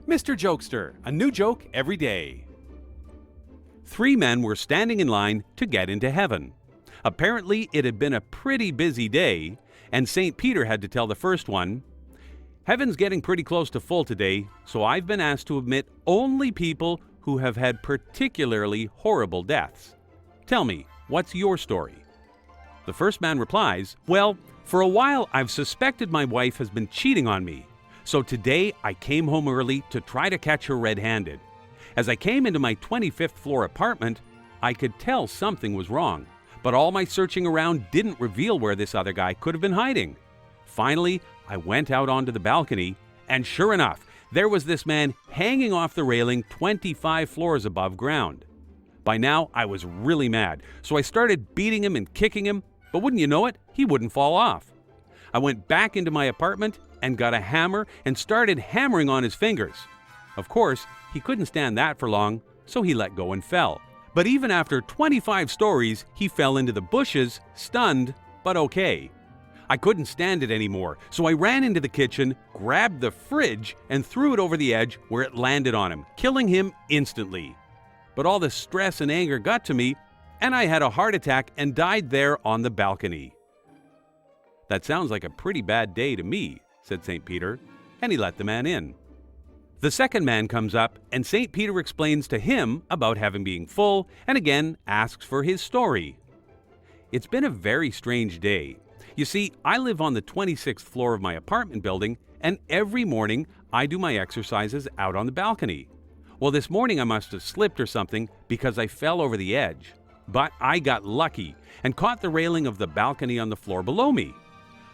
Mr. Jokester, a new joke every day. 3 men were standing in line to get into heaven. Apparently, it had been a pretty busy day, and St. Peter had to tell the first one, "Heaven's getting pretty close to full today, so I've been asked to admit only people who have had particularly horrible deaths. Tell me, what's your story?" The first man replies, "Well, for a while I've suspected my wife has been cheating on me. So today I came home early to try to catch her red-handed. As I came into my 25th floor apartment, I could tell something was wrong, but all my searching around didn't reveal where this other guy could have been hiding. Finally, I went out onto the balcony, and sure enough, there was this man hanging off the railing 25 floors above ground. By now, I was really mad, so I started beating him and kicking him, but wouldn't you know it, he wouldn't fall off. I went back into my apartment and got a hammer and started hammering on his fingers. Of course, he couldn't stand that for long, so he let go and fell. But even after 25 stories, he fell into the bushes, stunned, but okay. I couldn't stand it anymore, so I ran into the kitchen, grabbed the fridge, and threw it over the edge where it landed on him, killing him instantly. But all the stress and anger got to me, and I had a heart attack and died there on the balcony." "That sounds like a pretty bad day to me," said St. Peter, and he let the man in. The second man comes up, and St. Peter explains to him about heaven being full, and again asks for his story. "It's been a very strange day. You see, I live on the 26th floor of my apartment building, and every morning I do my exercises out on the balcony. Well, this morning I must have slipped or something because I fell over the edge. But I got lucky and caught the railing of the balcony on the floor below me.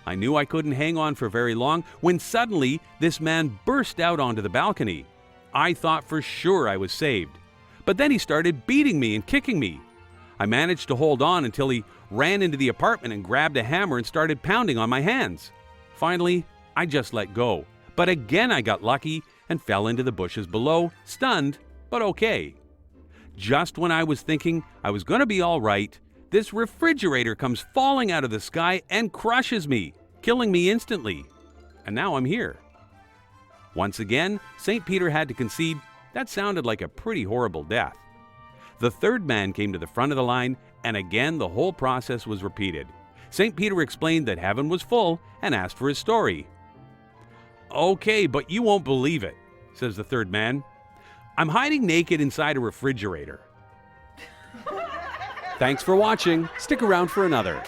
I knew I couldn't hang on for very long when suddenly this man burst out onto the balcony. I thought for sure I was saved. But then he started beating me and kicking me. I managed to hold on until he ran into the apartment and grabbed a hammer and started pounding on my hands. Finally, I just let go. But again I got lucky and fell into the bushes below, stunned, but okay. Just when I was thinking I was going to be all right, this refrigerator comes falling out of the sky and crushes me, killing me instantly. And now I'm here." Once again, St. Peter had to concede that sounded like a pretty horrible death. The third man came to the front of the line, and again the whole process was repeated. St. Peter explained that heaven was full and asked for his story. "Okay, but you won't believe it," says the third man. "I'm hiding naked inside a refrigerator." Thanks for watching. Stick around for another.